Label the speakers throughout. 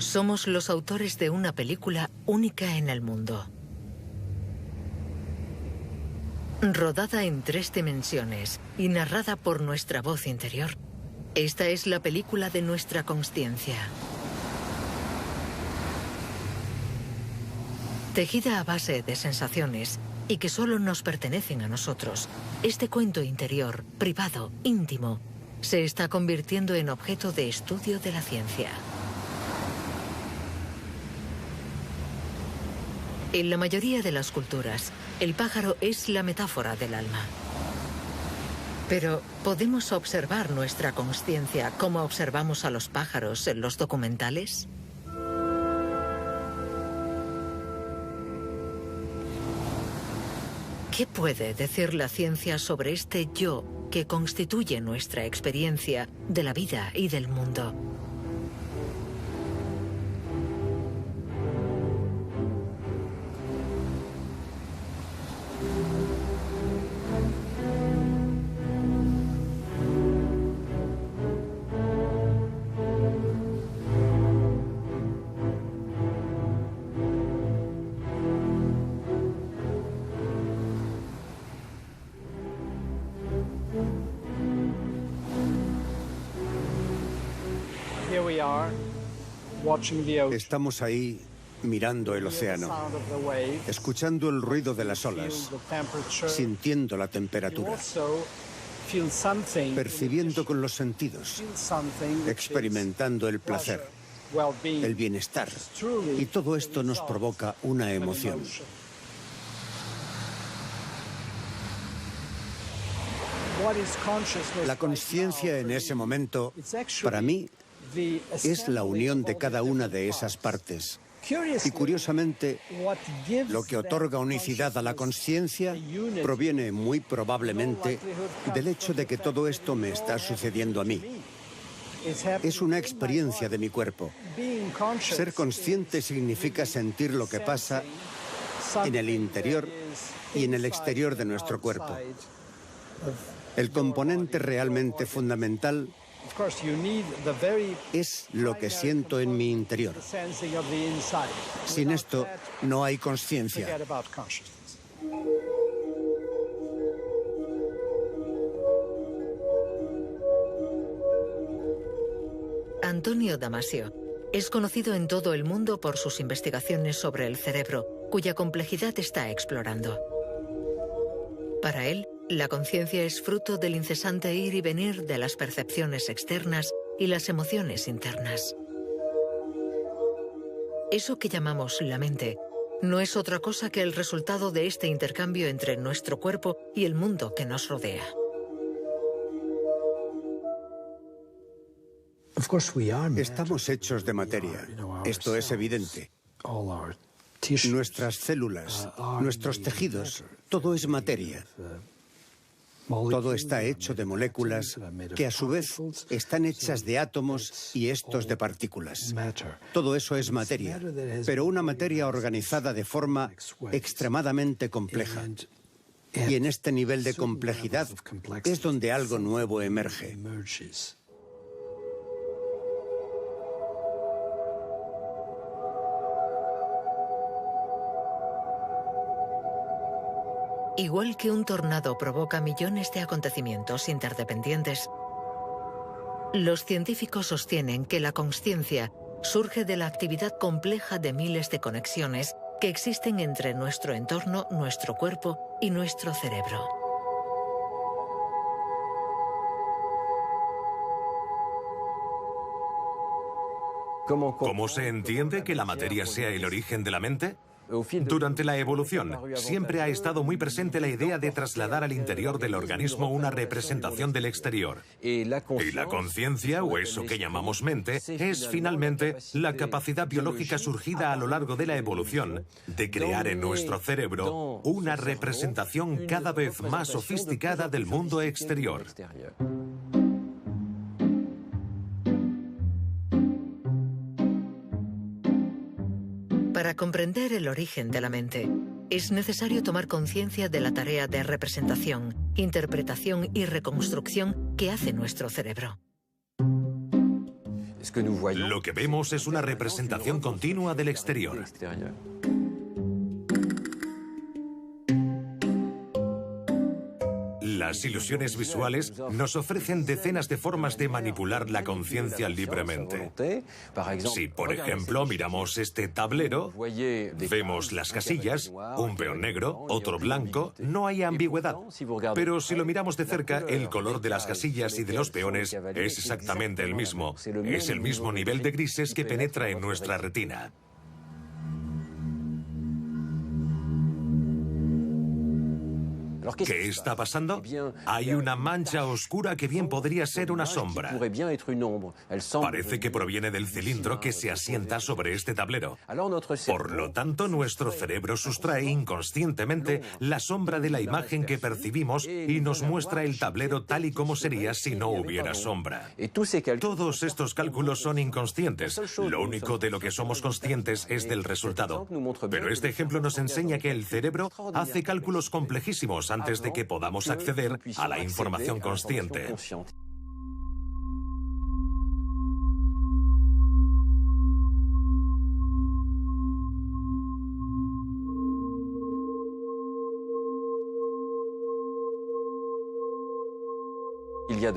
Speaker 1: Somos los autores de una película única en el mundo. Rodada en 3 dimensiones y narrada por nuestra voz interior. Esta es la película de nuestra consciencia. Tejida a base de sensaciones y que solo nos pertenecen a nosotros, este cuento interior, privado, íntimo, se está convirtiendo en objeto de estudio de la ciencia. En la mayoría de las culturas, el pájaro es la metáfora del alma. Pero, ¿podemos observar nuestra consciencia como observamos a los pájaros en los documentales? ¿Qué puede decir la ciencia sobre este yo que constituye nuestra experiencia de la vida y del mundo?
Speaker 2: Estamos ahí mirando el océano, escuchando el ruido de las olas, sintiendo la temperatura, percibiendo con los sentidos, experimentando el placer, el bienestar. Y todo esto nos provoca una emoción. La consciencia en ese momento, para mí, es la unión de cada una de esas partes. Y curiosamente, lo que otorga unicidad a la consciencia proviene muy probablemente del hecho de que todo esto me está sucediendo a mí. Es una experiencia de mi cuerpo. Ser consciente significa sentir lo que pasa en el interior y en el exterior de nuestro cuerpo. El componente realmente fundamental es lo que siento en mi interior. Sin esto, no hay consciencia.
Speaker 1: Antonio Damasio es conocido en todo el mundo por sus investigaciones sobre el cerebro, cuya complejidad está explorando. Para él, la conciencia es fruto del incesante ir y venir de las percepciones externas y las emociones internas. Eso que llamamos la mente no es otra cosa que el resultado de este intercambio entre nuestro cuerpo y el mundo que nos rodea.
Speaker 2: Estamos hechos de materia. Esto es evidente. Nuestras células, nuestros tejidos, todo es materia. Todo está hecho de moléculas que a su vez están hechas de átomos y estos de partículas. Todo eso es materia, pero una materia organizada de forma extremadamente compleja. Y en este nivel de complejidad es donde algo nuevo emerge.
Speaker 1: Igual que un tornado provoca millones de acontecimientos interdependientes, los científicos sostienen que la consciencia surge de la actividad compleja de miles de conexiones que existen entre nuestro entorno, nuestro cuerpo y nuestro cerebro.
Speaker 3: ¿Cómo se entiende que la materia sea el origen de la mente? Durante la evolución, siempre ha estado muy presente la idea de trasladar al interior del organismo una representación del exterior. Y la conciencia, o eso que llamamos mente, es finalmente la capacidad biológica surgida a lo largo de la evolución de crear en nuestro cerebro una representación cada vez más sofisticada del mundo exterior.
Speaker 1: Para comprender el origen de la mente, es necesario tomar conciencia de la tarea de representación, interpretación y reconstrucción que hace nuestro cerebro.
Speaker 3: Lo que vemos es una representación continua del exterior. Las ilusiones visuales nos ofrecen decenas de formas de manipular la conciencia libremente. Si, por ejemplo, miramos este tablero, vemos las casillas, un peón negro, otro blanco, no hay ambigüedad. Pero si lo miramos de cerca, el color de las casillas y de los peones es exactamente el mismo. Es el mismo nivel de grises que penetra en nuestra retina. ¿Qué está pasando? Hay una mancha oscura que bien podría ser una sombra. Parece que proviene del cilindro que se asienta sobre este tablero. Por lo tanto, nuestro cerebro sustrae inconscientemente la sombra de la imagen que percibimos y nos muestra el tablero tal y como sería si no hubiera sombra. Todos estos cálculos son inconscientes. Lo único de lo que somos conscientes es del resultado. Pero este ejemplo nos enseña que el cerebro hace cálculos complejísimos antes de que podamos acceder a la información consciente.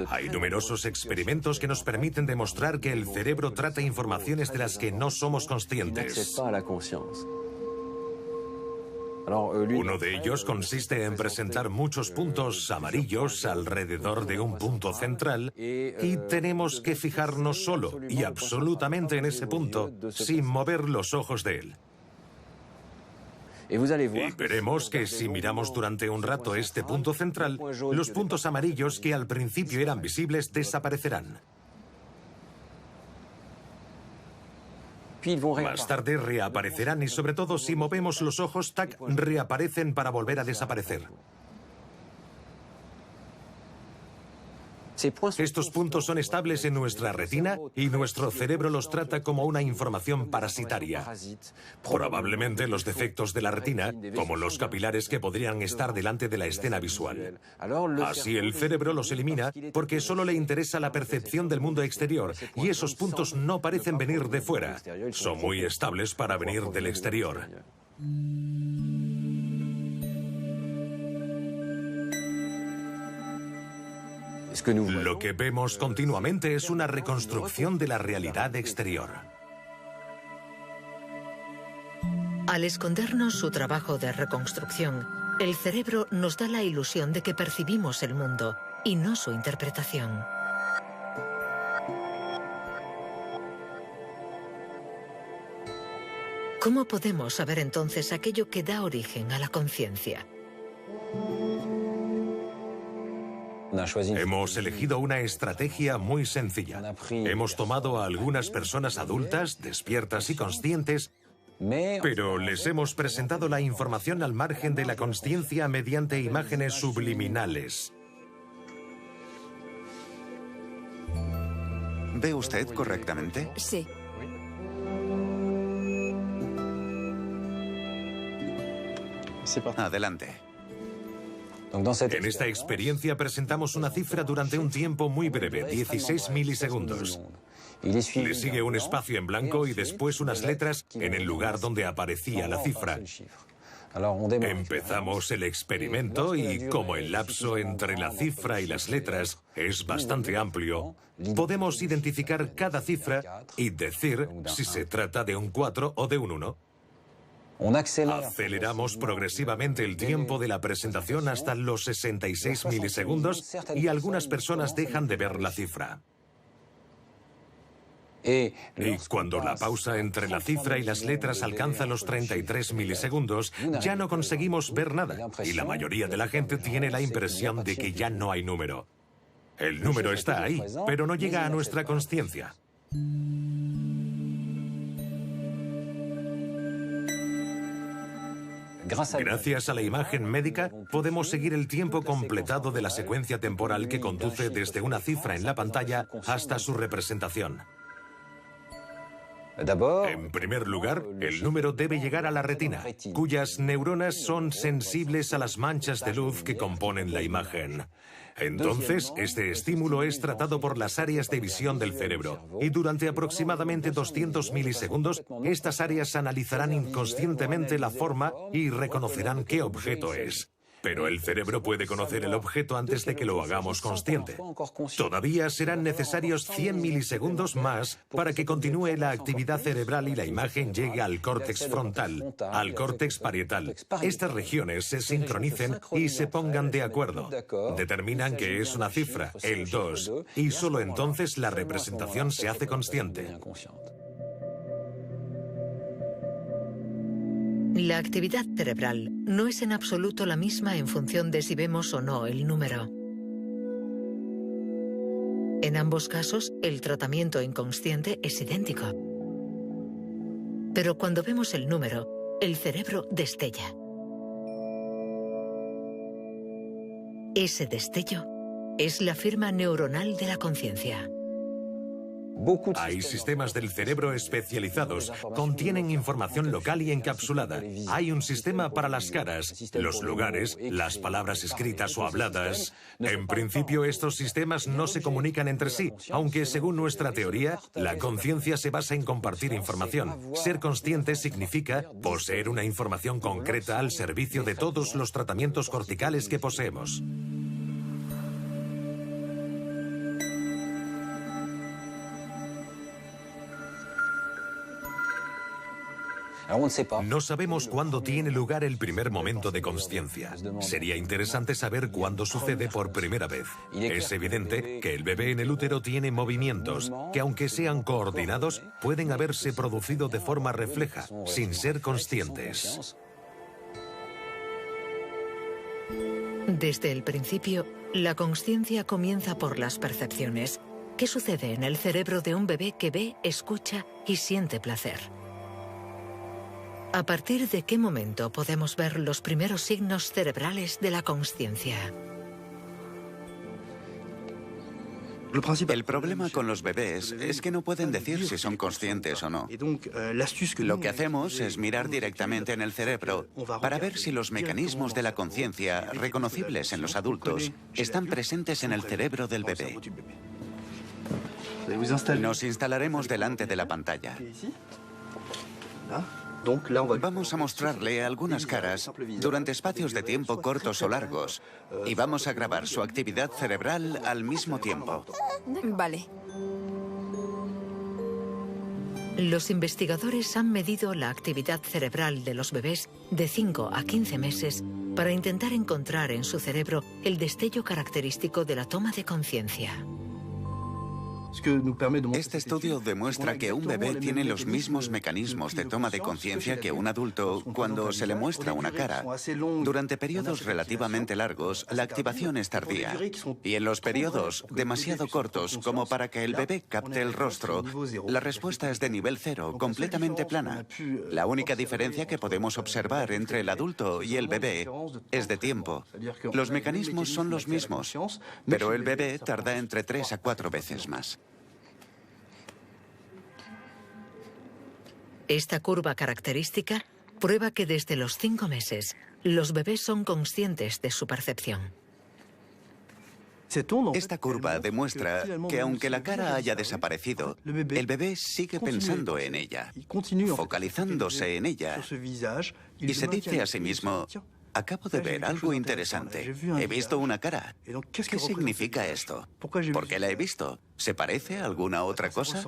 Speaker 3: Hay numerosos experimentos que nos permiten demostrar que el cerebro trata informaciones de las que no somos conscientes. Uno de ellos consiste en presentar muchos puntos amarillos alrededor de un punto central y tenemos que fijarnos solo y absolutamente en ese punto, sin mover los ojos de él. Y veremos que si miramos durante un rato este punto central, los puntos amarillos que al principio eran visibles desaparecerán. Más tarde reaparecerán y sobre todo si movemos los ojos, tac, reaparecen para volver a desaparecer. Estos puntos son estables en nuestra retina y nuestro cerebro los trata como una información parasitaria. Probablemente los defectos de la retina, como los capilares que podrían estar delante de la escena visual. Así el cerebro los elimina porque solo le interesa la percepción del mundo exterior y esos puntos no parecen venir de fuera. Son muy estables para venir del exterior. Lo que vemos continuamente es una reconstrucción de la realidad exterior.
Speaker 1: Al escondernos su trabajo de reconstrucción, el cerebro nos da la ilusión de que percibimos el mundo y no su interpretación. ¿Cómo podemos saber entonces aquello que da origen a la conciencia?
Speaker 3: Hemos elegido una estrategia muy sencilla. Hemos tomado a algunas personas adultas, despiertas y conscientes, pero les hemos presentado la información al margen de la consciencia mediante imágenes subliminales.
Speaker 4: ¿Ve usted correctamente?
Speaker 5: Sí.
Speaker 4: Adelante.
Speaker 3: En esta experiencia presentamos una cifra durante un tiempo muy breve, 16 milisegundos. Le sigue un espacio en blanco y después unas letras en el lugar donde aparecía la cifra. Empezamos el experimento y como el lapso entre la cifra y las letras es bastante amplio, podemos identificar cada cifra y decir si se trata de un 4 o de un 1. Aceleramos progresivamente el tiempo de la presentación hasta los 66 milisegundos y algunas personas dejan de ver la cifra. Y cuando la pausa entre la cifra y las letras alcanza los 33 milisegundos, ya no conseguimos ver nada y la mayoría de la gente tiene la impresión de que ya no hay número. El número está ahí, pero no llega a nuestra consciencia. Gracias a la imagen médica, podemos seguir el tiempo completado de la secuencia temporal que conduce desde una cifra en la pantalla hasta su representación. En primer lugar, el número debe llegar a la retina, cuyas neuronas son sensibles a las manchas de luz que componen la imagen. Entonces, este estímulo es tratado por las áreas de visión del cerebro y durante aproximadamente 200 milisegundos, estas áreas analizarán inconscientemente la forma y reconocerán qué objeto es. Pero el cerebro puede conocer el objeto antes de que lo hagamos consciente. Todavía serán necesarios 100 milisegundos más para que continúe la actividad cerebral y la imagen llegue al córtex frontal, al córtex parietal. Estas regiones se sincronicen y se pongan de acuerdo. Determinan que es una cifra, el 2, y solo entonces la representación se hace consciente.
Speaker 1: La actividad cerebral no es en absoluto la misma en función de si vemos o no el número. En ambos casos, el tratamiento inconsciente es idéntico. Pero cuando vemos el número, el cerebro destella. Ese destello es la firma neuronal de la conciencia.
Speaker 3: Hay sistemas del cerebro especializados, contienen información local y encapsulada. Hay un sistema para las caras, los lugares, las palabras escritas o habladas. En principio, estos sistemas no se comunican entre sí, aunque según nuestra teoría, la conciencia se basa en compartir información. Ser consciente significa poseer una información concreta al servicio de todos los tratamientos corticales que poseemos. No sabemos cuándo tiene lugar el primer momento de consciencia. Sería interesante saber cuándo sucede por primera vez. Es evidente que el bebé en el útero tiene movimientos que, aunque sean coordinados, pueden haberse producido de forma refleja, sin ser conscientes.
Speaker 1: Desde el principio, la consciencia comienza por las percepciones. ¿Qué sucede en el cerebro de un bebé que ve, escucha y siente placer? ¿A partir de qué momento podemos ver los primeros signos cerebrales de la consciencia?
Speaker 4: El problema con los bebés es que no pueden decir si son conscientes o no. Lo que hacemos es mirar directamente en el cerebro para ver si los mecanismos de la conciencia, reconocibles en los adultos, están presentes en el cerebro del bebé. Nos instalaremos delante de la pantalla. Vamos a mostrarle algunas caras durante espacios de tiempo cortos o largos y vamos a grabar su actividad cerebral al mismo tiempo.
Speaker 5: Vale.
Speaker 1: Los investigadores han medido la actividad cerebral de los bebés de 5 a 15 meses para intentar encontrar en su cerebro el destello característico de la toma de conciencia.
Speaker 4: Este estudio demuestra que un bebé tiene los mismos mecanismos de toma de conciencia que un adulto cuando se le muestra una cara. Durante periodos relativamente largos, la activación es tardía. Y en los periodos demasiado cortos como para que el bebé capte el rostro, la respuesta es de nivel 0, completamente plana. La única diferencia que podemos observar entre el adulto y el bebé es de tiempo. Los mecanismos son los mismos, pero el bebé tarda entre 3 a 4 veces más.
Speaker 1: Esta curva característica prueba que desde los 5 meses los bebés son conscientes de su percepción.
Speaker 4: Esta curva demuestra que aunque la cara haya desaparecido, el bebé sigue pensando en ella, focalizándose en ella, y se dice a sí mismo: acabo de ver algo interesante. He visto una cara. ¿Qué significa esto? ¿Por qué la he visto? ¿Se parece a alguna otra cosa?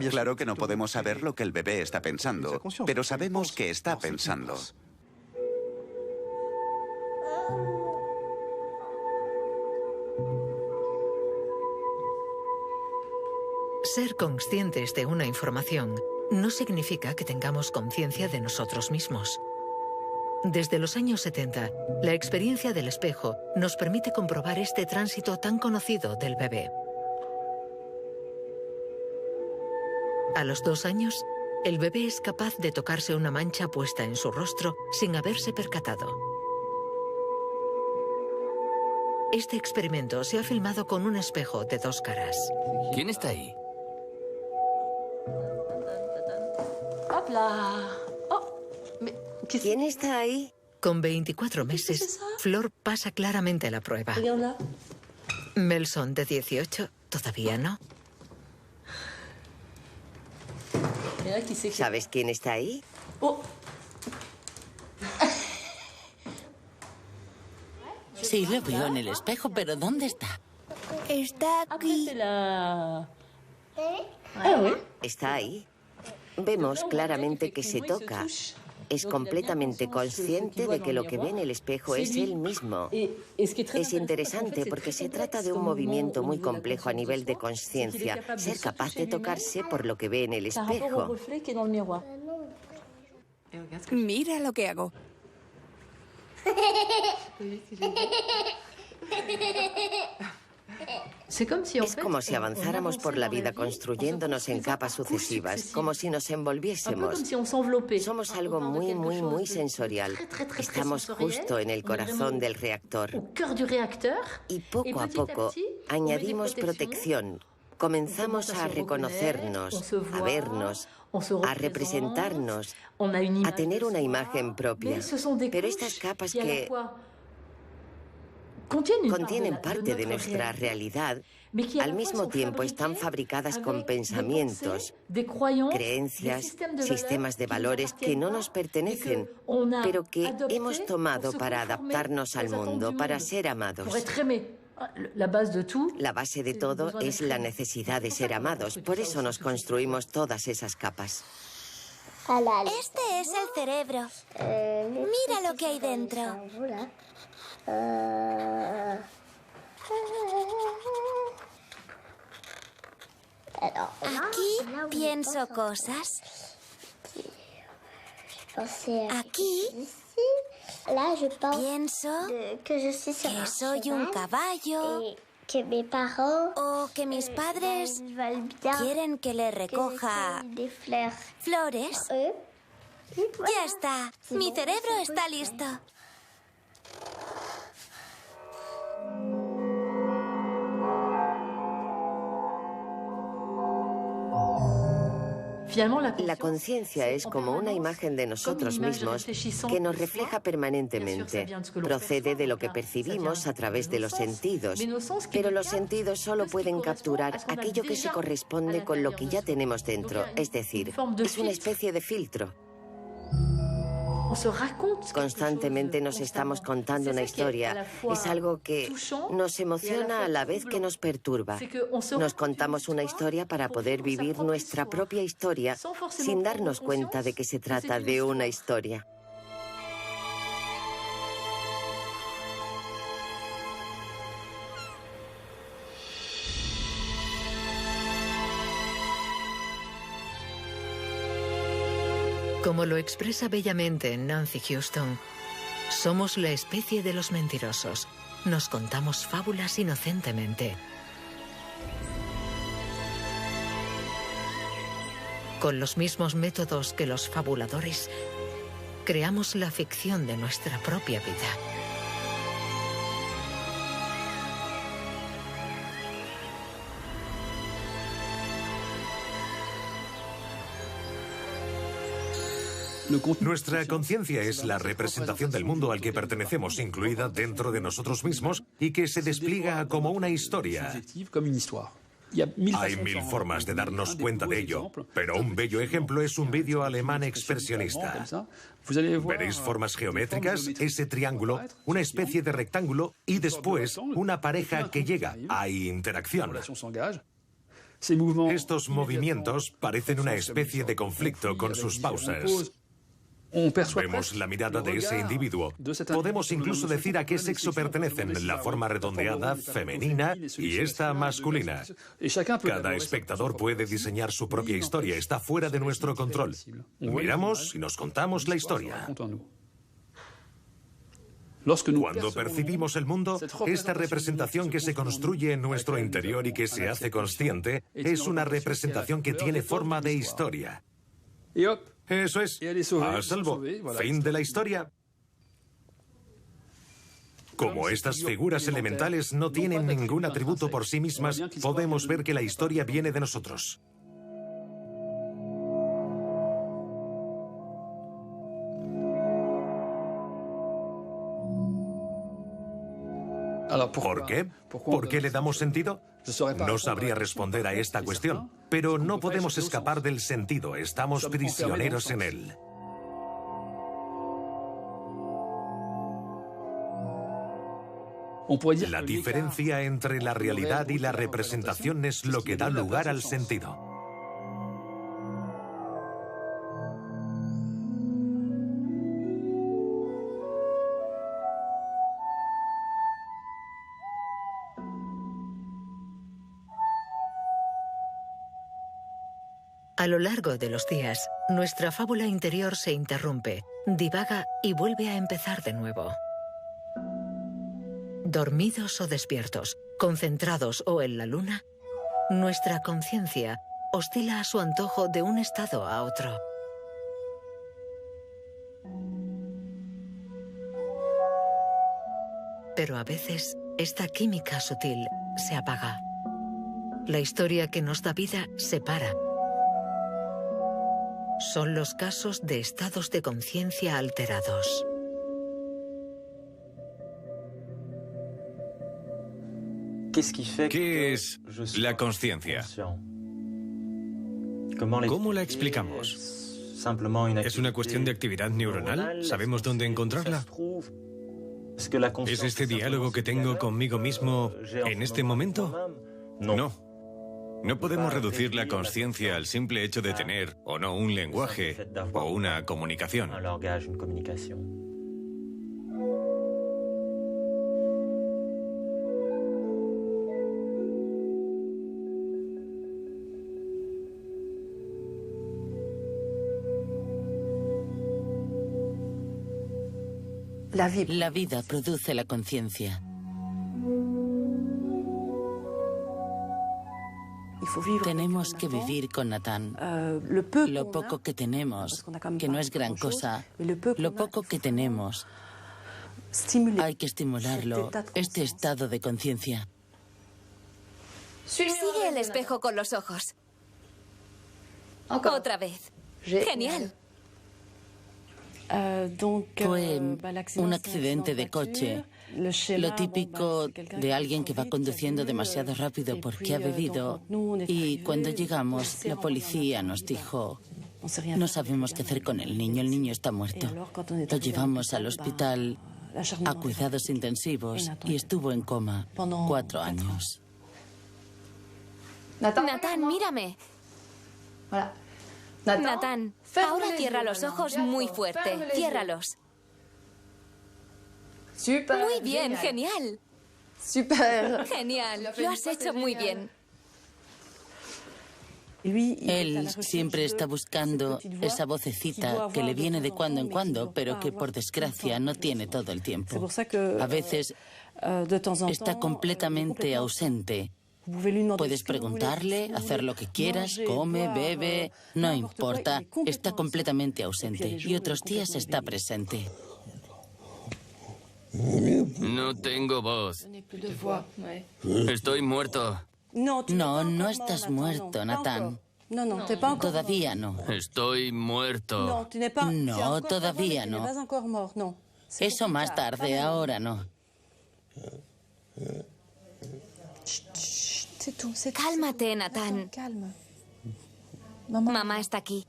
Speaker 4: Claro que no podemos saber lo que el bebé está pensando, pero sabemos que está pensando.
Speaker 1: Ser conscientes de una información no significa que tengamos conciencia de nosotros mismos. Desde los años 70, la experiencia del espejo nos permite comprobar este tránsito tan conocido del bebé. A los 2 años, el bebé es capaz de tocarse una mancha puesta en su rostro sin haberse percatado. Este experimento se ha filmado con un espejo de 2 caras.
Speaker 6: ¿Quién está ahí?
Speaker 5: ¿Quién está ahí?
Speaker 1: Con 24 meses, Flor pasa claramente la prueba. Melson, de 18, todavía no.
Speaker 5: ¿Sabes quién está ahí?
Speaker 6: Sí, lo veo en el espejo, pero ¿dónde está?
Speaker 7: Está aquí.
Speaker 5: Está ahí. Vemos claramente que se toca. Es completamente consciente de que lo que ve en el espejo es él mismo. Es interesante porque se trata de un movimiento muy complejo a nivel de consciencia. Ser capaz de tocarse por lo que ve en el espejo.
Speaker 7: Mira lo que hago.
Speaker 5: Es como si avanzáramos por la vida construyéndonos en capas sucesivas, como si nos envolviésemos. Somos algo muy, muy, muy sensorial. Estamos justo en el corazón del reactor. Y poco a poco añadimos protección. Comenzamos a reconocernos, a vernos, a representarnos, a tener una imagen propia. Pero estas capas que contienen parte de nuestra realidad, al mismo tiempo están fabricadas con pensamientos, creencias, sistemas de valores que no nos pertenecen, pero que hemos tomado para adaptarnos al mundo, para ser amados. La base de todo es la necesidad de ser amados, por eso nos construimos todas esas capas.
Speaker 8: Este es el cerebro. Mira lo que hay dentro. Aquí pienso cosas. Aquí pienso que soy un caballo o que mis padres quieren que le recoja flores. Ya está. Mi cerebro está listo.
Speaker 5: La conciencia es como una imagen de nosotros mismos que nos refleja permanentemente. Procede de lo que percibimos a través de los sentidos, pero los sentidos solo pueden capturar aquello que se corresponde con lo que ya tenemos dentro, es decir, es una especie de filtro. Constantemente nos estamos contando una historia. Es algo que nos emociona a la vez que nos perturba. Nos contamos una historia para poder vivir nuestra propia historia sin darnos cuenta de que se trata de una historia.
Speaker 1: Como lo expresa bellamente Nancy Houston, somos la especie de los mentirosos. Nos contamos fábulas inocentemente. Con los mismos métodos que los fabuladores, creamos la ficción de nuestra propia vida.
Speaker 3: Nuestra conciencia es la representación del mundo al que pertenecemos, incluida dentro de nosotros mismos, y que se despliega como una historia. Hay 1000 formas de darnos cuenta de ello, pero un bello ejemplo es un vídeo alemán expresionista. Veréis formas geométricas, ese triángulo, una especie de rectángulo y después una pareja que llega. Hay interacción. Estos movimientos parecen una especie de conflicto con sus pausas. Vemos la mirada de ese individuo. Podemos incluso decir a qué sexo pertenecen, la forma redondeada, femenina, y esta masculina. Cada espectador puede diseñar su propia historia, está fuera de nuestro control. Miramos y nos contamos la historia. Cuando percibimos el mundo, esta representación que se construye en nuestro interior y que se hace consciente, es una representación que tiene forma de historia. Eso es, a salvo. Fin de la historia. Como estas figuras elementales no tienen ningún atributo por sí mismas, podemos ver que la historia viene de nosotros. ¿Por qué? ¿Por qué le damos sentido? No sabría responder a esta cuestión, pero no podemos escapar del sentido, estamos prisioneros en él. La diferencia entre la realidad y la representación es lo que da lugar al sentido.
Speaker 1: A lo largo de los días, nuestra fábula interior se interrumpe, divaga y vuelve a empezar de nuevo. Dormidos o despiertos, concentrados o en la luna, nuestra conciencia oscila a su antojo de un estado a otro. Pero a veces, esta química sutil se apaga. La historia que nos da vida se para. Son los casos de estados de conciencia alterados.
Speaker 9: ¿Qué es la consciencia? ¿Cómo la explicamos? ¿Es una cuestión de actividad neuronal? ¿Sabemos dónde encontrarla? ¿Es este diálogo que tengo conmigo mismo en este momento? No. No podemos reducir la consciencia al simple hecho de tener o no un lenguaje o una comunicación.
Speaker 6: La vida produce la conciencia. Tenemos que vivir con Nathan. Lo poco que tenemos, que no es gran cosa, lo poco que tenemos, hay que estimularlo, este estado de conciencia.
Speaker 10: Sigue el espejo con los ojos. Otra vez. Genial.
Speaker 6: Fue un accidente de coche, lo típico de alguien que va conduciendo demasiado rápido porque ha bebido, y cuando llegamos la policía nos dijo: no sabemos qué hacer con el niño está muerto. Lo llevamos al hospital a cuidados intensivos y estuvo en coma 4 años.
Speaker 10: Nathan, mírame. Nathan, ahora cierra los ojos muy fuerte. Ciérralos. Muy bien, genial. Genial, lo has hecho muy bien.
Speaker 6: Él siempre está buscando esa vocecita que le viene de cuando en cuando, pero que por desgracia no tiene todo el tiempo. A veces está completamente ausente. Puedes preguntarle, hacer lo que quieras, come, bebe, no importa, está completamente ausente. Y otros días está presente.
Speaker 11: No tengo voz. Estoy muerto.
Speaker 6: No estás muerto, Nathan. Todavía no.
Speaker 11: Estoy muerto.
Speaker 6: No, todavía no. Eso más tarde, ahora no.
Speaker 10: Cálmate, Nathan. Mamá está aquí.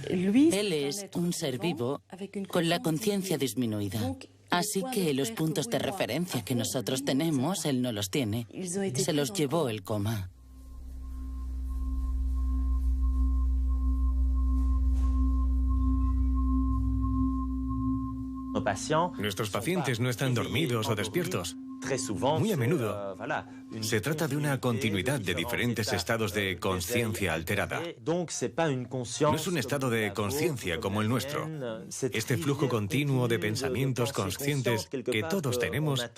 Speaker 6: Él es un ser vivo con la conciencia disminuida. Así que los puntos de referencia que nosotros tenemos, él no los tiene. Se los llevó el coma.
Speaker 9: Nuestros pacientes no están dormidos o despiertos. Muy a menudo se trata de una continuidad de diferentes estados de conciencia alterada. No es un estado de conciencia como el nuestro. Este flujo continuo de pensamientos conscientes que todos tenemos,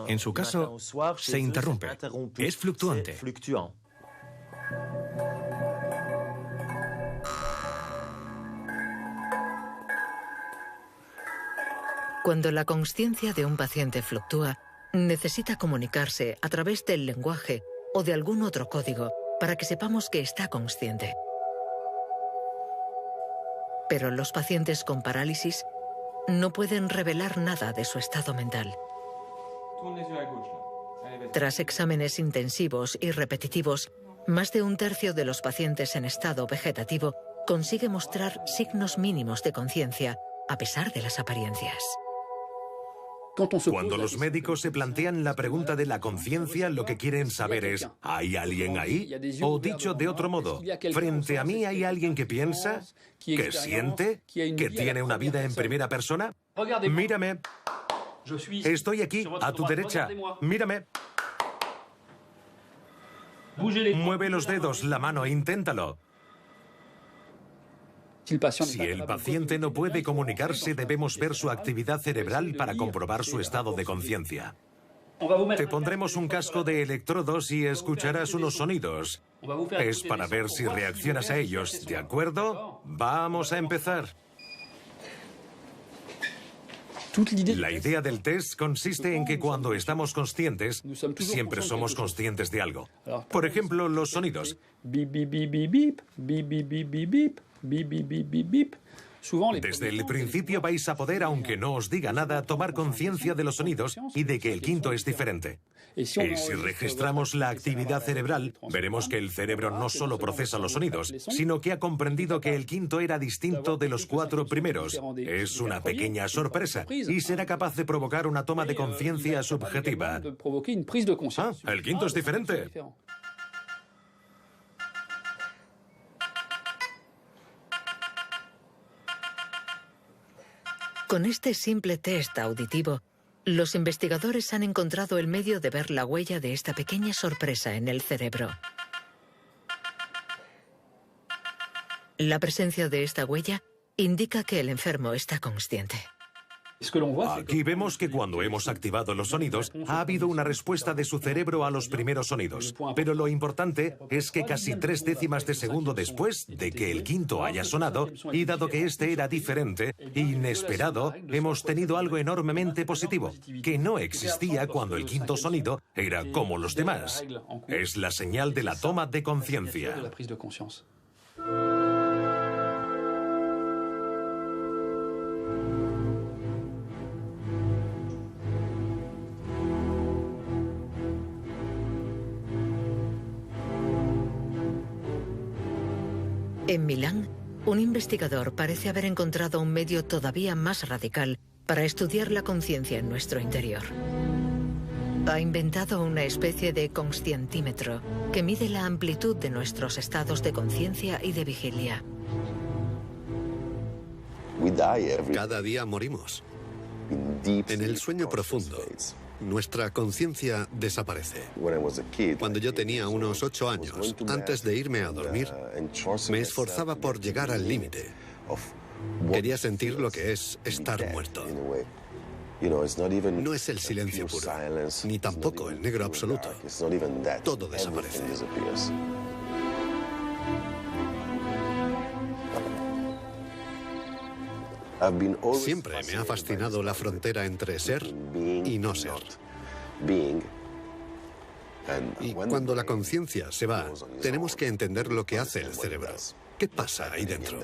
Speaker 9: en su caso, se interrumpe. Es fluctuante.
Speaker 1: Cuando la consciencia de un paciente fluctúa, necesita comunicarse a través del lenguaje o de algún otro código para que sepamos que está consciente. Pero los pacientes con parálisis no pueden revelar nada de su estado mental. Tras exámenes intensivos y repetitivos, más de un tercio de los pacientes en estado vegetativo consigue mostrar signos mínimos de conciencia, a pesar de las apariencias.
Speaker 3: Cuando los médicos se plantean la pregunta de la conciencia, lo que quieren saber es, ¿hay alguien ahí? O dicho de otro modo, ¿frente a mí hay alguien que piensa, que siente, que tiene una vida en primera persona? Mírame. Estoy aquí, a tu derecha. Mírame. Mueve los dedos, la mano, inténtalo. Si el paciente no puede comunicarse, debemos ver su actividad cerebral para comprobar su estado de conciencia. Te pondremos un casco de electrodos y escucharás unos sonidos. Es para ver si reaccionas a ellos, ¿de acuerdo? Vamos a empezar. La idea del test consiste en que cuando estamos conscientes, siempre somos conscientes de algo. Por ejemplo, los sonidos. Desde el principio vais a poder, aunque no os diga nada, tomar conciencia de los sonidos y de que el quinto es diferente. Y si registramos la actividad cerebral, veremos que el cerebro no solo procesa los sonidos, sino que ha comprendido que el quinto era distinto de los 4 primeros. Es una pequeña sorpresa y será capaz de provocar una toma de conciencia subjetiva. Ah, el quinto es diferente.
Speaker 1: Con este simple test auditivo, los investigadores han encontrado el medio de ver la huella de esta pequeña sorpresa en el cerebro. La presencia de esta huella indica que el enfermo está consciente.
Speaker 3: Aquí vemos que cuando hemos activado los sonidos, ha habido una respuesta de su cerebro a los primeros sonidos. Pero lo importante es que casi 3 décimas de segundo después de que el quinto haya sonado, y dado que este era diferente, inesperado, hemos tenido algo enormemente positivo, que no existía cuando el quinto sonido era como los demás. Es la señal de la toma de conciencia.
Speaker 1: En Milán, un investigador parece haber encontrado un medio todavía más radical para estudiar la conciencia en nuestro interior. Ha inventado una especie de conscientímetro que mide la amplitud de nuestros estados de conciencia y de vigilia.
Speaker 12: Cada día morimos. En el sueño profundo, nuestra conciencia desaparece. Cuando yo tenía unos 8 años, antes de irme a dormir, me esforzaba por llegar al límite. Quería sentir lo que es estar muerto. No es el silencio puro, ni tampoco el negro absoluto. Todo desaparece. Siempre me ha fascinado la frontera entre ser y no ser. Y cuando la conciencia se va, tenemos que entender lo que hace el cerebro. ¿Qué pasa ahí dentro?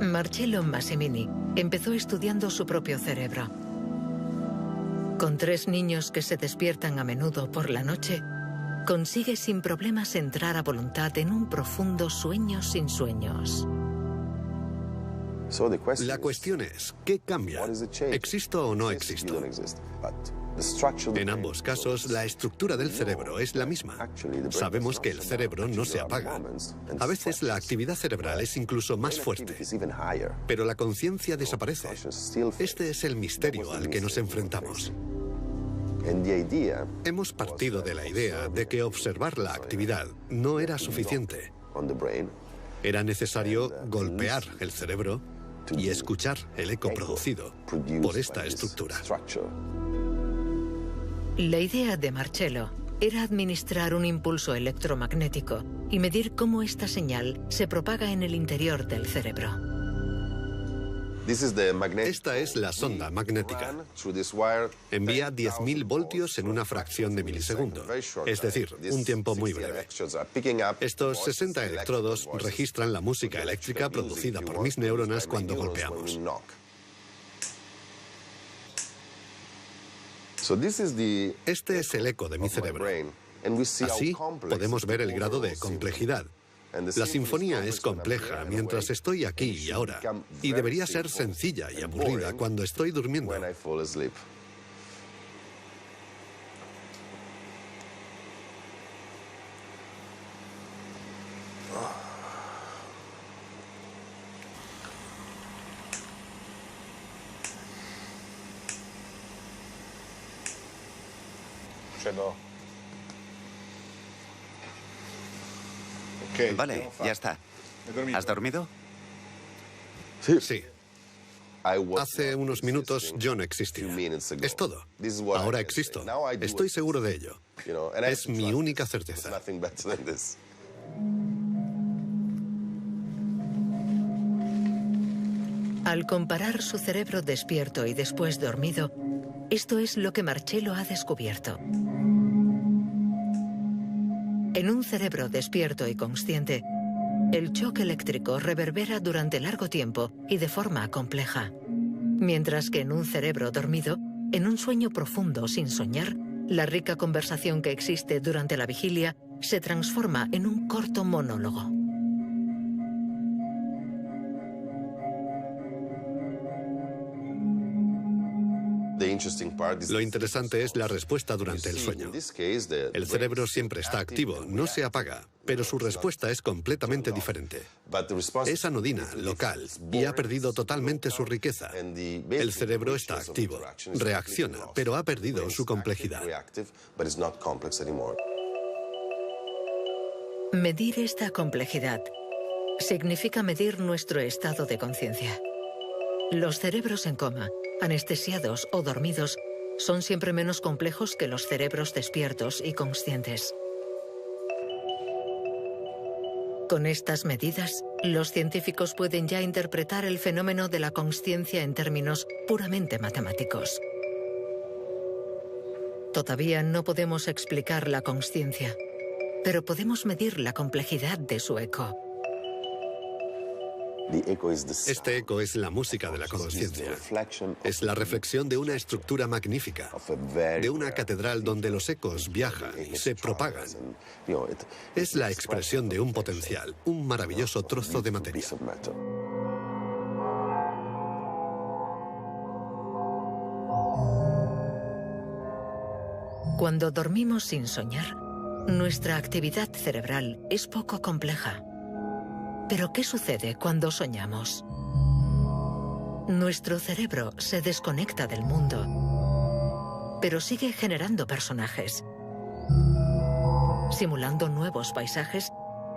Speaker 1: Marcello Massimini empezó estudiando su propio cerebro. Con 3 niños que se despiertan a menudo por la noche, consigue sin problemas entrar a voluntad en un profundo sueño sin sueños.
Speaker 12: La cuestión es, ¿qué cambia? ¿Existo o no existo? En ambos casos, la estructura del cerebro es la misma. Sabemos que el cerebro no se apaga. A veces la actividad cerebral es incluso más fuerte, pero la conciencia desaparece. Este es el misterio al que nos enfrentamos. Hemos partido de la idea de que observar la actividad no era suficiente. Era necesario golpear el cerebro y escuchar el eco producido por esta estructura.
Speaker 1: La idea de Marcello era administrar un impulso electromagnético y medir cómo esta señal se propaga en el interior del cerebro.
Speaker 12: Esta es la sonda magnética. Envía 10.000 voltios en una fracción de milisegundo, es decir, un tiempo muy breve. Estos 60 electrodos registran la música eléctrica producida por mis neuronas cuando golpeamos. Este es el eco de mi cerebro. Así podemos ver el grado de complejidad. La sinfonía es compleja mientras estoy aquí y ahora, y debería ser sencilla y aburrida cuando estoy durmiendo.
Speaker 4: Vale, ya está. ¿Has dormido?
Speaker 12: Sí. Hace unos minutos yo no existía. Es todo. Ahora existo. Estoy seguro de ello. Es mi única certeza.
Speaker 1: Al comparar su cerebro despierto y después dormido, esto es lo que Marcello ha descubierto. En un cerebro despierto y consciente, el choque eléctrico reverbera durante largo tiempo y de forma compleja. Mientras que en un cerebro dormido, en un sueño profundo sin soñar, la rica conversación que existe durante la vigilia se transforma en un corto monólogo.
Speaker 12: Lo interesante es la respuesta durante el sueño. El cerebro siempre está activo, no se apaga, pero su respuesta es completamente diferente. Es anodina, local, y ha perdido totalmente su riqueza. El cerebro está activo, reacciona, pero ha perdido su complejidad.
Speaker 1: Medir esta complejidad significa medir nuestro estado de conciencia. Los cerebros en coma, anestesiados o dormidos, son siempre menos complejos que los cerebros despiertos y conscientes. Con estas medidas, los científicos pueden ya interpretar el fenómeno de la consciencia en términos puramente matemáticos. Todavía no podemos explicar la consciencia, pero podemos medir la complejidad de su eco.
Speaker 12: Este eco es la música de la conciencia. Es la reflexión de una estructura magnífica, de una catedral donde los ecos viajan y se propagan. Es la expresión de un potencial, un maravilloso trozo de materia.
Speaker 1: Cuando dormimos sin soñar, nuestra actividad cerebral es poco compleja. Pero ¿qué sucede cuando soñamos? Nuestro cerebro se desconecta del mundo, pero sigue generando personajes, simulando nuevos paisajes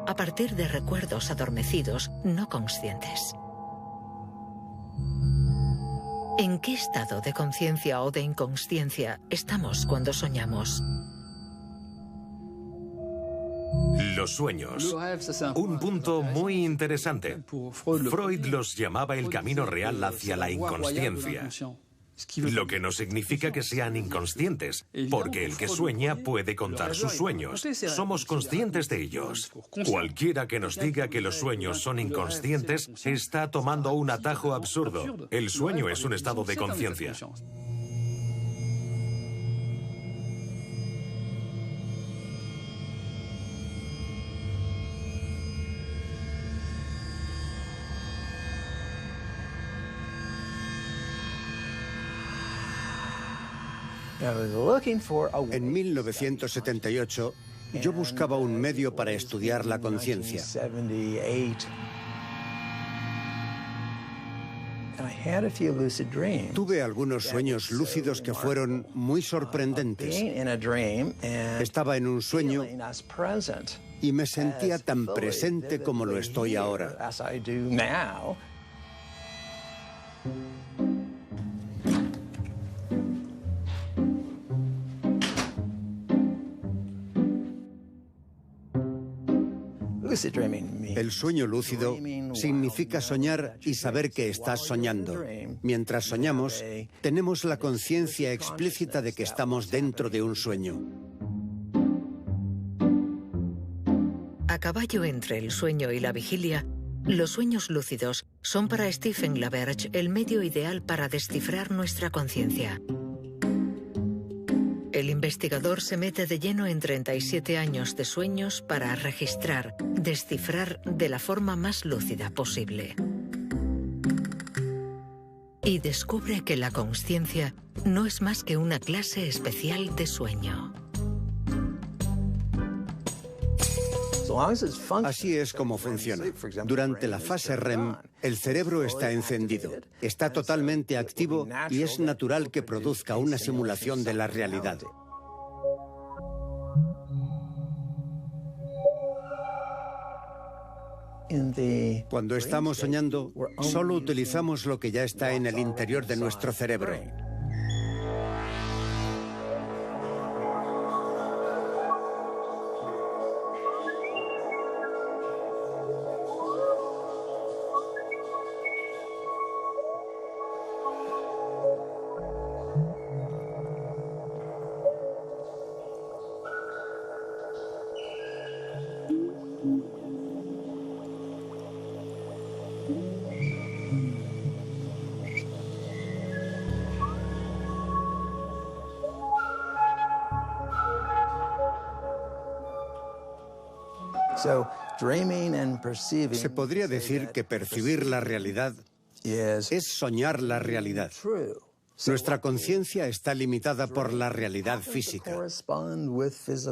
Speaker 1: a partir de recuerdos adormecidos no conscientes. ¿En qué estado de conciencia o de inconsciencia estamos cuando soñamos?
Speaker 3: Los sueños. Un punto muy interesante. Freud los llamaba el camino real hacia la inconsciencia. Lo que no significa que sean inconscientes, porque el que sueña puede contar sus sueños. Somos conscientes de ellos. Cualquiera que nos diga que los sueños son inconscientes está tomando un atajo absurdo. El sueño es un estado de conciencia.
Speaker 2: En 1978, yo buscaba un medio para estudiar la conciencia. Tuve algunos sueños lúcidos que fueron muy sorprendentes. Estaba en un sueño y me sentía tan presente como lo estoy ahora. El sueño lúcido significa soñar y saber que estás soñando. Mientras soñamos, tenemos la conciencia explícita de que estamos dentro de un sueño.
Speaker 1: A caballo entre el sueño y la vigilia, los sueños lúcidos son para Stephen LaBerge el medio ideal para descifrar nuestra conciencia. El investigador se mete de lleno en 37 años de sueños para registrar, descifrar de la forma más lúcida posible. Y descubre que la consciencia no es más que una clase especial de sueño.
Speaker 2: Así es como funciona. Durante la fase REM, el cerebro está encendido, está totalmente activo y es natural que produzca una simulación de la realidad. Cuando estamos soñando, solo utilizamos lo que ya está en el interior de nuestro cerebro. Se podría decir que percibir la realidad es soñar la realidad. Nuestra conciencia está limitada por la realidad física,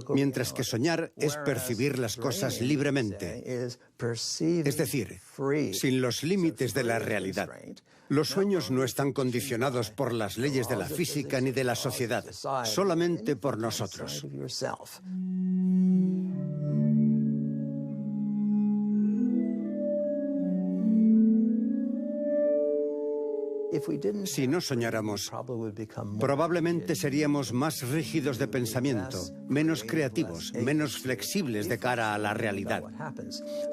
Speaker 2: mientras que soñar es percibir las cosas libremente, es decir, sin los límites de la realidad. Los sueños no están condicionados por las leyes de la física ni de la sociedad, solamente por nosotros. Si no soñáramos, probablemente seríamos más rígidos de pensamiento, menos creativos, menos flexibles de cara a la realidad.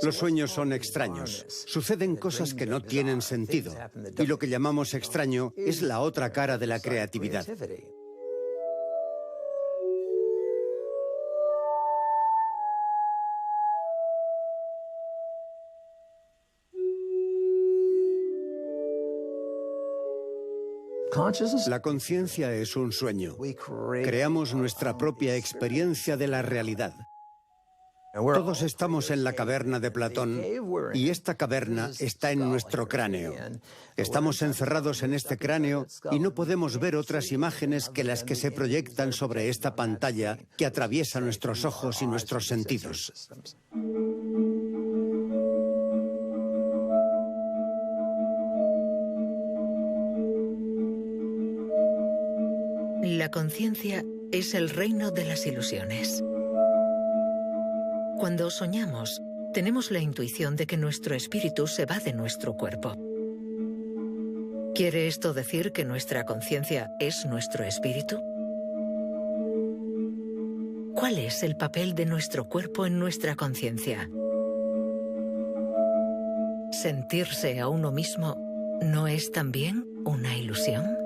Speaker 2: Los sueños son extraños. Suceden cosas que no tienen sentido. Y lo que llamamos extraño es la otra cara de la creatividad. La conciencia es un sueño. Creamos nuestra propia experiencia de la realidad. Todos estamos en la caverna de Platón y esta caverna está en nuestro cráneo. Estamos encerrados en este cráneo y no podemos ver otras imágenes que las que se proyectan sobre esta pantalla que atraviesa nuestros ojos y nuestros sentidos.
Speaker 1: La conciencia es el reino de las ilusiones. Cuando soñamos, tenemos la intuición de que nuestro espíritu se va de nuestro cuerpo. ¿Quiere esto decir que nuestra conciencia es nuestro espíritu? ¿Cuál es el papel de nuestro cuerpo en nuestra conciencia? ¿Sentirse a uno mismo no es también una ilusión?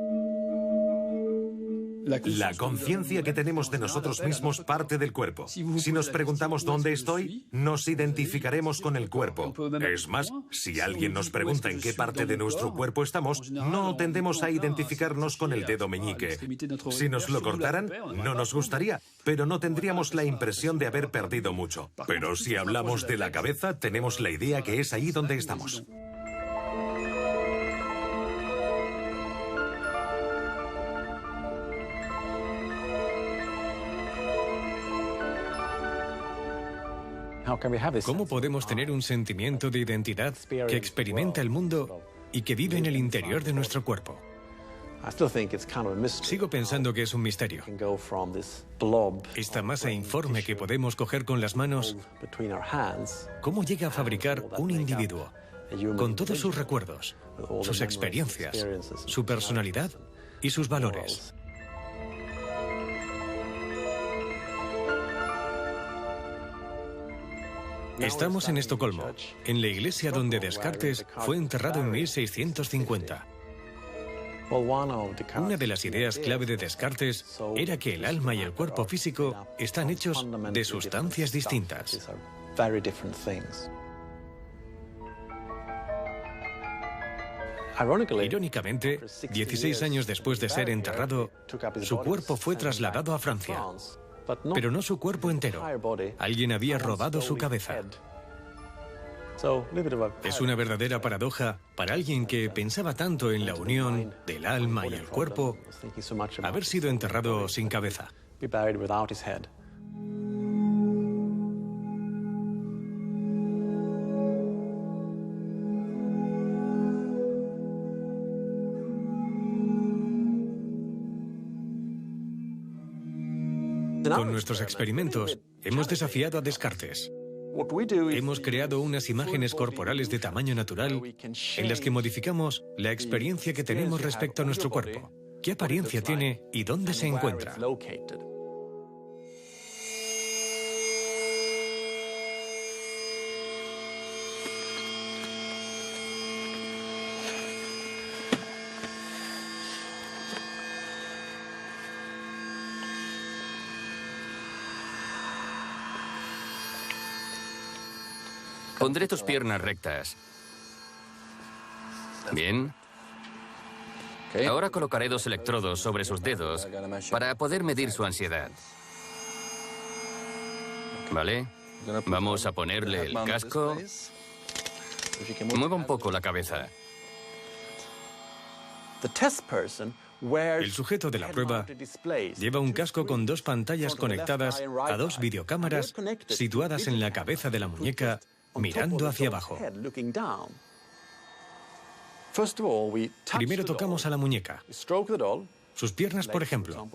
Speaker 3: La conciencia que tenemos de nosotros mismos parte del cuerpo. Si nos preguntamos dónde estoy, nos identificaremos con el cuerpo. Es más, si alguien nos pregunta en qué parte de nuestro cuerpo estamos, no tendemos a identificarnos con el dedo meñique. Si nos lo cortaran, no nos gustaría, pero no tendríamos la impresión de haber perdido mucho. Pero si hablamos de la cabeza, tenemos la idea que es ahí donde estamos.
Speaker 9: ¿Cómo podemos tener un sentimiento de identidad que experimenta el mundo y que vive en el interior de nuestro cuerpo? Sigo pensando que es un misterio. Esta masa informe que podemos coger con las manos, ¿cómo llega a fabricar un individuo con todos sus recuerdos, sus experiencias, su personalidad y sus valores? Estamos en Estocolmo, en la iglesia donde Descartes fue enterrado en 1650. Una de las ideas clave de Descartes era que el alma y el cuerpo físico están hechos de sustancias distintas. Irónicamente, 16 años después de ser enterrado, su cuerpo fue trasladado a Francia, pero no su cuerpo entero. Alguien había robado su cabeza. Es una verdadera paradoja para alguien que pensaba tanto en la unión del alma y el cuerpo, haber sido enterrado sin cabeza. Con nuestros experimentos hemos desafiado a Descartes. Hemos creado unas imágenes corporales de tamaño natural en las que modificamos la experiencia que tenemos respecto a nuestro cuerpo. ¿Qué apariencia tiene y dónde se encuentra?
Speaker 11: Pondré tus piernas rectas. Bien. Ahora colocaré 2 electrodos sobre sus dedos para poder medir su ansiedad. ¿Vale? Vamos a ponerle el casco. Mueva un poco la cabeza.
Speaker 9: El sujeto de la prueba lleva un casco con 2 pantallas conectadas a 2 videocámaras situadas en la cabeza de la muñeca, mirando hacia abajo. Primero tocamos a la muñeca, sus piernas, por ejemplo,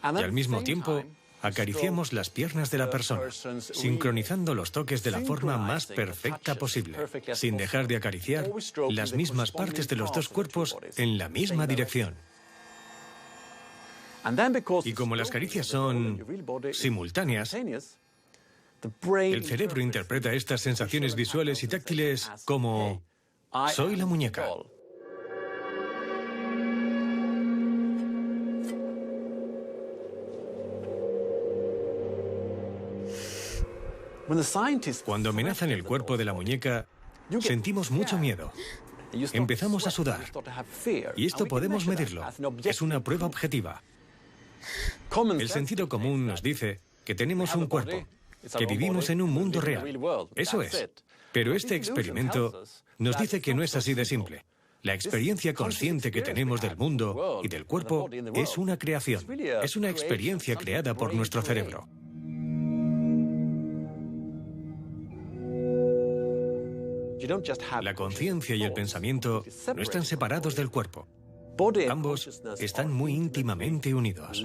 Speaker 9: y al mismo tiempo acariciamos las piernas de la persona, sincronizando los toques de la forma más perfecta posible, sin dejar de acariciar las mismas partes de los 2 cuerpos en la misma dirección. Y como las caricias son simultáneas, el cerebro interpreta estas sensaciones visuales y táctiles como «soy la muñeca». Cuando amenazan el cuerpo de la muñeca, sentimos mucho miedo. Empezamos a sudar. Y esto podemos medirlo. Es una prueba objetiva. El sentido común nos dice que tenemos un cuerpo, que vivimos en un mundo real. Eso es. Pero este experimento nos dice que no es así de simple. La experiencia consciente que tenemos del mundo y del cuerpo es una creación. Es una experiencia creada por nuestro cerebro. La conciencia y el pensamiento no están separados del cuerpo. Ambos están muy íntimamente unidos.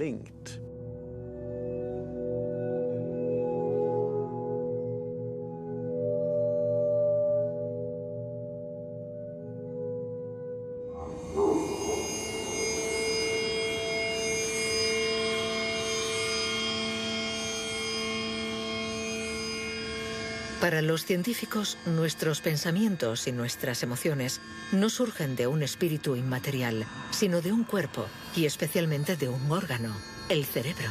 Speaker 1: Para los científicos, nuestros pensamientos y nuestras emociones no surgen de un espíritu inmaterial, sino de un cuerpo y especialmente de un órgano, el cerebro.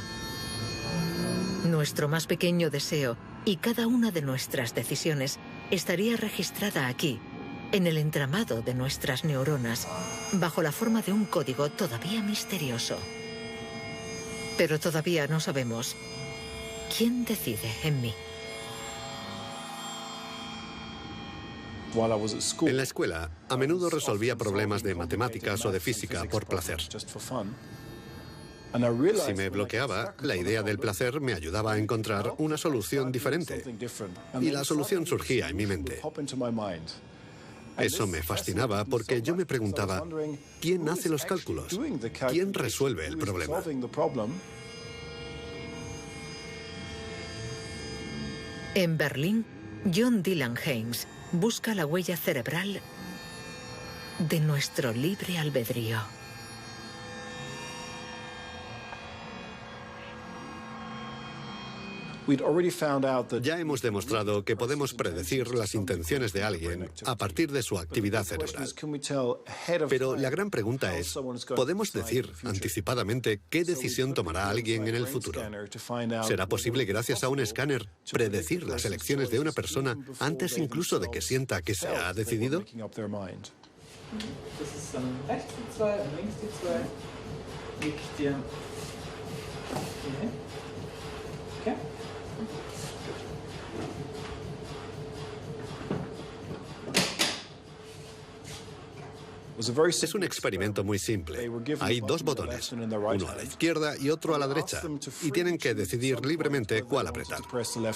Speaker 1: Nuestro más pequeño deseo y cada una de nuestras decisiones estaría registrada aquí, en el entramado de nuestras neuronas, bajo la forma de un código todavía misterioso. Pero todavía no sabemos quién decide en mí.
Speaker 12: En la escuela, a menudo resolvía problemas de matemáticas o de física por placer. Si me bloqueaba, la idea del placer me ayudaba a encontrar una solución diferente. Y la solución surgía en mi mente. Eso me fascinaba porque yo me preguntaba, ¿quién hace los cálculos? ¿Quién resuelve el problema?
Speaker 1: En Berlín, John Dylan Haynes busca la huella cerebral de nuestro libre albedrío.
Speaker 12: Ya hemos demostrado que podemos predecir las intenciones de alguien a partir de su actividad cerebral. Pero la gran pregunta es, ¿podemos decir anticipadamente qué decisión tomará alguien en el futuro? ¿Será posible, gracias a un escáner, predecir las elecciones de una persona antes incluso de que sienta que se ha decidido? Es un experimento muy simple. Hay dos botones, uno a la izquierda y otro a la derecha, y tienen que decidir libremente cuál apretar.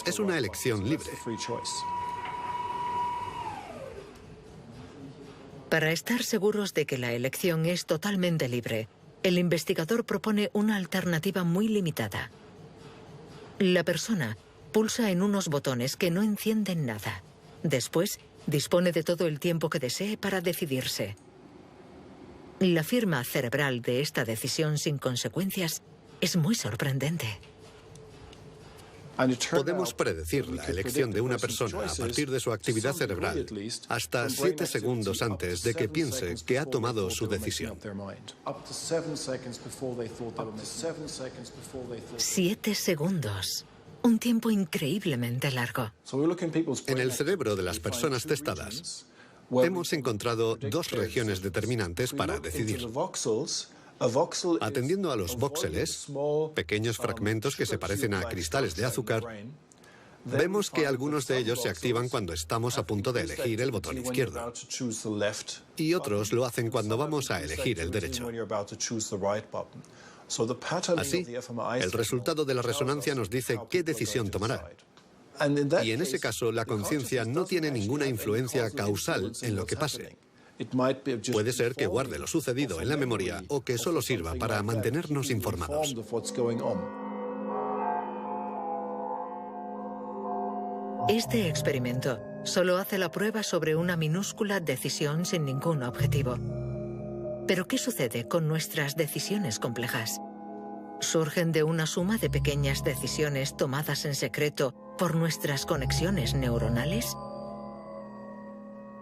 Speaker 12: Es una elección libre.
Speaker 1: Para estar seguros de que la elección es totalmente libre, el investigador propone una alternativa muy limitada. La persona pulsa en unos botones que no encienden nada. Después, dispone de todo el tiempo que desee para decidirse. La firma cerebral de esta decisión sin consecuencias es muy sorprendente.
Speaker 12: Podemos predecir la elección de una persona a partir de su actividad cerebral hasta 7 segundos antes de que piense que ha tomado su decisión.
Speaker 1: 7 segundos. Un tiempo increíblemente largo.
Speaker 12: En el cerebro de las personas testadas, hemos encontrado dos regiones determinantes para decidir. Atendiendo a los voxeles, pequeños fragmentos que se parecen a cristales de azúcar, vemos que algunos de ellos se activan cuando estamos a punto de elegir el botón izquierdo, y otros lo hacen cuando vamos a elegir el derecho. Así, el resultado de la resonancia nos dice qué decisión tomará. Y en ese caso, la conciencia no tiene ninguna influencia causal en lo que pase. Puede ser que guarde lo sucedido en la memoria o que solo sirva para mantenernos informados.
Speaker 1: Este experimento solo hace la prueba sobre una minúscula decisión sin ningún objetivo. Pero ¿qué sucede con nuestras decisiones complejas? ¿Surgen de una suma de pequeñas decisiones tomadas en secreto por nuestras conexiones neuronales?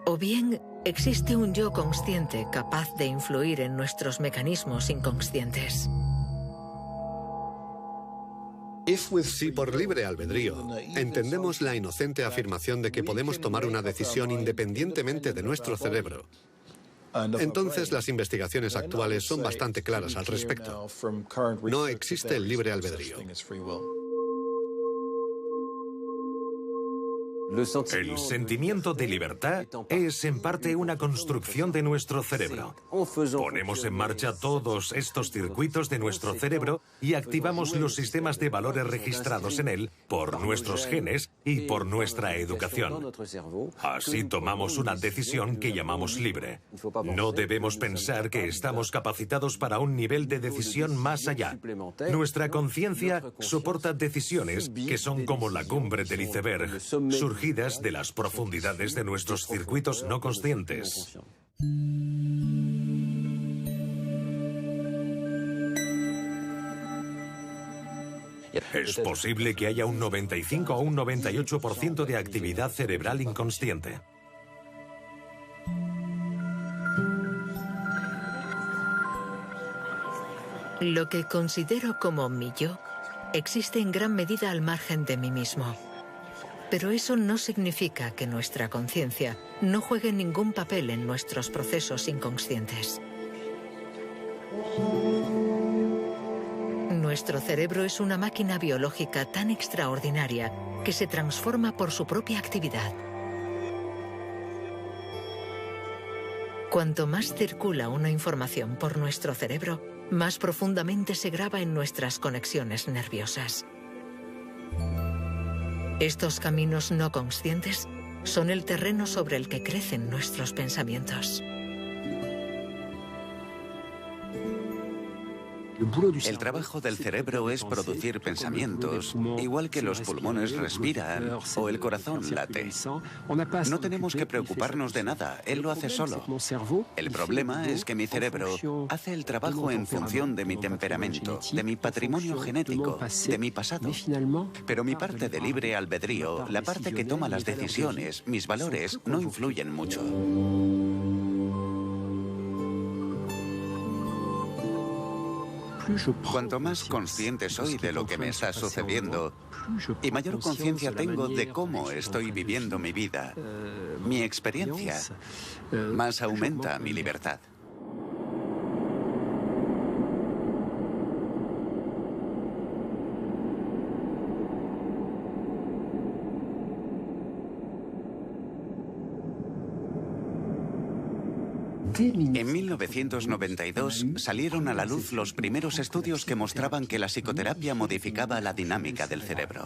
Speaker 1: ¿O bien existe un yo consciente capaz de influir en nuestros mecanismos inconscientes?
Speaker 12: Si por libre albedrío entendemos la inocente afirmación de que podemos tomar una decisión independientemente de nuestro cerebro, entonces las investigaciones actuales son bastante claras al respecto. No existe el libre albedrío.
Speaker 3: El sentimiento de libertad es en parte una construcción de nuestro cerebro. Ponemos en marcha todos estos circuitos de nuestro cerebro y activamos los sistemas de valores registrados en él por nuestros genes y por nuestra educación. Así tomamos una decisión que llamamos libre. No debemos pensar que estamos capacitados para un nivel de decisión más allá. Nuestra conciencia soporta decisiones que son como la cumbre del iceberg, surgidas de las profundidades de nuestros circuitos no conscientes. Es posible que haya un 95 o un 98% de actividad cerebral inconsciente.
Speaker 1: Lo que considero como mi yo existe en gran medida al margen de mí mismo. Pero eso no significa que nuestra conciencia no juegue ningún papel en nuestros procesos inconscientes. Nuestro cerebro es una máquina biológica tan extraordinaria que se transforma por su propia actividad. Cuanto más circula una información por nuestro cerebro, más profundamente se graba en nuestras conexiones nerviosas. Estos caminos no conscientes son el terreno sobre el que crecen nuestros pensamientos.
Speaker 4: El trabajo del cerebro es producir pensamientos, igual que los pulmones respiran o el corazón late. No tenemos que preocuparnos de nada, él lo hace solo. El problema es que mi cerebro hace el trabajo en función de mi temperamento, de mi patrimonio genético, de mi pasado. Pero mi parte de libre albedrío, la parte que toma las decisiones, mis valores, no influyen mucho. Cuanto más consciente soy de lo que me está sucediendo y mayor conciencia tengo de cómo estoy viviendo mi vida, mi experiencia, más aumenta mi libertad. En 1992 salieron a la luz los primeros estudios que mostraban que la psicoterapia modificaba la dinámica del cerebro.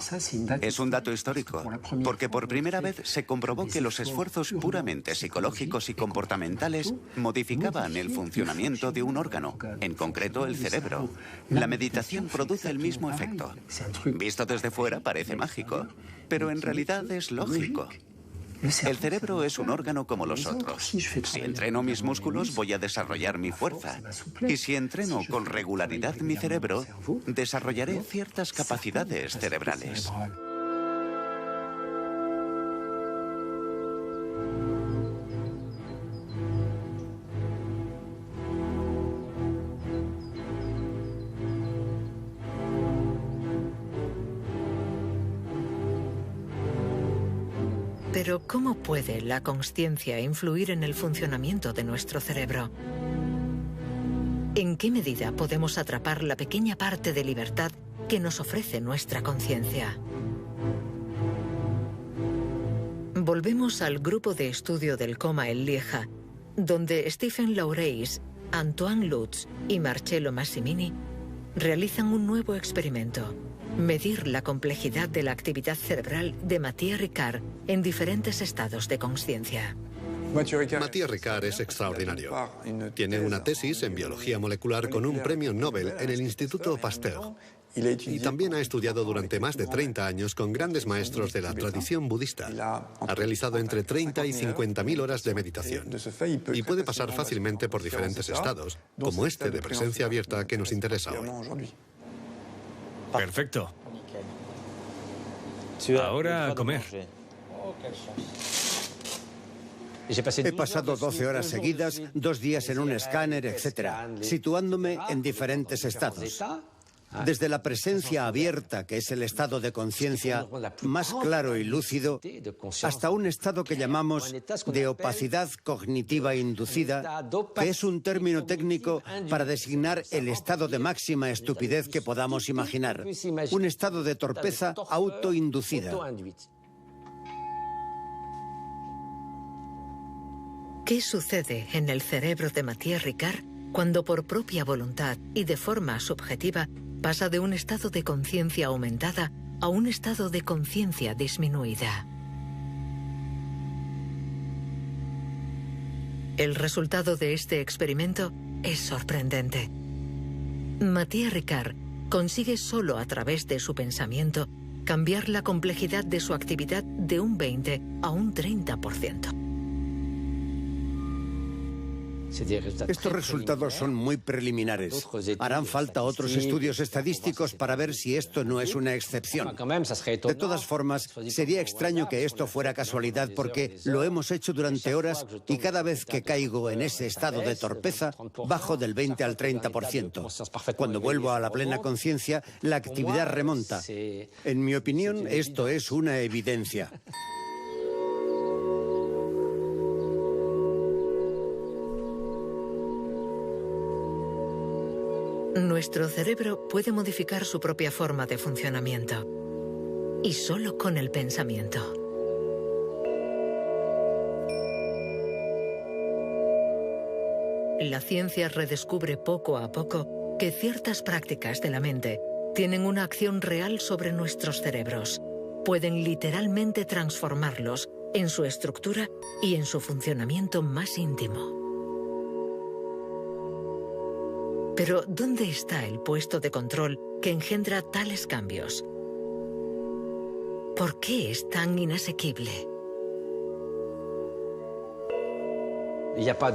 Speaker 4: Es un dato histórico, porque por primera vez se comprobó que los esfuerzos puramente psicológicos y comportamentales modificaban el funcionamiento de un órgano, en concreto el cerebro. La meditación produce el mismo efecto. Visto desde fuera parece mágico, pero en realidad es lógico. El cerebro es un órgano como los otros. Si entreno mis músculos, voy a desarrollar mi fuerza. Y si entreno con regularidad mi cerebro, desarrollaré ciertas capacidades cerebrales.
Speaker 1: Pero, ¿cómo puede la consciencia influir en el funcionamiento de nuestro cerebro? ¿En qué medida podemos atrapar la pequeña parte de libertad que nos ofrece nuestra conciencia? Volvemos al grupo de estudio del coma en Lieja, donde Stephen Laureys, Antoine Lutz y Marcello Massimini realizan un nuevo experimento: medir la complejidad de la actividad cerebral de Mathieu Ricard en diferentes estados de consciencia.
Speaker 12: Mathieu Ricard es extraordinario. Tiene una tesis en biología molecular con un premio Nobel en el Instituto Pasteur. Y también ha estudiado durante más de 30 años con grandes maestros de la tradición budista. Ha realizado entre 30 y 50.000 horas de meditación. Y puede pasar fácilmente por diferentes estados, como este de presencia abierta que nos interesa hoy.
Speaker 9: Perfecto. Ahora a comer.
Speaker 2: He pasado 12 horas seguidas, 2 días en un escáner, etc., situándome en diferentes estados. Desde la presencia abierta, que es el estado de conciencia más claro y lúcido, hasta un estado que llamamos de opacidad cognitiva inducida, que es un término técnico para designar el estado de máxima estupidez que podamos imaginar, un estado de torpeza autoinducida.
Speaker 1: ¿Qué sucede en el cerebro de Mathieu Ricard cuando por propia voluntad y de forma subjetiva pasa de un estado de conciencia aumentada a un estado de conciencia disminuida? El resultado de este experimento es sorprendente. Mathieu Ricard consigue solo a través de su pensamiento cambiar la complejidad de su actividad de un 20 a un 30%.
Speaker 2: Estos resultados son muy preliminares. Harán falta otros estudios estadísticos para ver si esto no es una excepción. De todas formas, sería extraño que esto fuera casualidad porque lo hemos hecho durante horas y cada vez que caigo en ese estado de torpeza, bajo del 20 al 30%. Cuando vuelvo a la plena conciencia, la actividad remonta. En mi opinión, esto es una evidencia.
Speaker 1: Nuestro cerebro puede modificar su propia forma de funcionamiento, y solo con el pensamiento. La ciencia redescubre poco a poco que ciertas prácticas de la mente tienen una acción real sobre nuestros cerebros. Pueden literalmente transformarlos en su estructura y en su funcionamiento más íntimo. Pero ¿dónde está el puesto de control que engendra tales cambios? ¿Por qué es tan inasequible?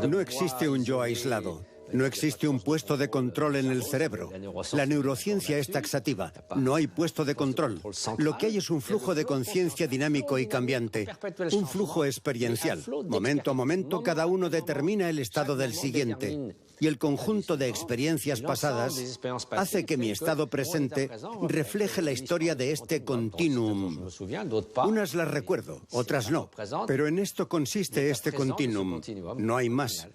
Speaker 2: No existe un yo aislado. No existe un puesto de control en el cerebro. La neurociencia es taxativa. No hay puesto de control. Lo que hay es un flujo de conciencia dinámico y cambiante. Un flujo experiencial. Momento a momento, cada uno determina el estado del siguiente. Y el conjunto de experiencias pasadas hace que mi estado presente refleje la historia de este continuum. Unas las recuerdo, otras no. Pero en esto consiste este continuum. No hay más.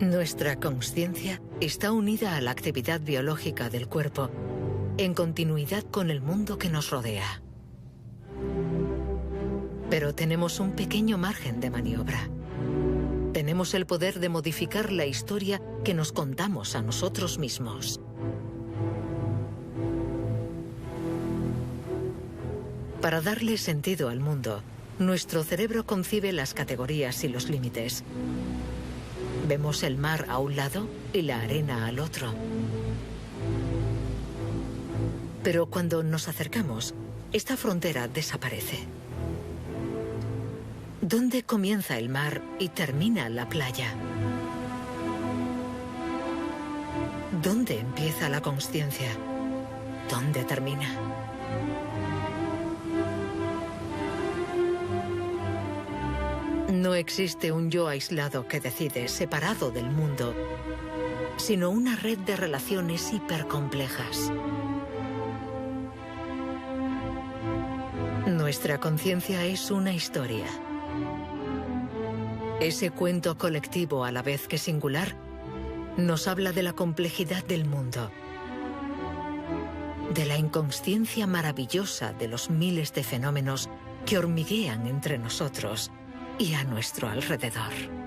Speaker 1: Nuestra consciencia está unida a la actividad biológica del cuerpo, en continuidad con el mundo que nos rodea. Pero tenemos un pequeño margen de maniobra. Tenemos el poder de modificar la historia que nos contamos a nosotros mismos. Para darle sentido al mundo, nuestro cerebro concibe las categorías y los límites. Vemos el mar a un lado y la arena al otro. Pero cuando nos acercamos, esta frontera desaparece. ¿Dónde comienza el mar y termina la playa? ¿Dónde empieza la consciencia? ¿Dónde termina? No existe un yo aislado que decide, separado del mundo, sino una red de relaciones hipercomplejas. Nuestra conciencia es una historia. Ese cuento colectivo, a la vez que singular, nos habla de la complejidad del mundo, de la inconsciencia maravillosa de los miles de fenómenos que hormiguean entre nosotros y a nuestro alrededor.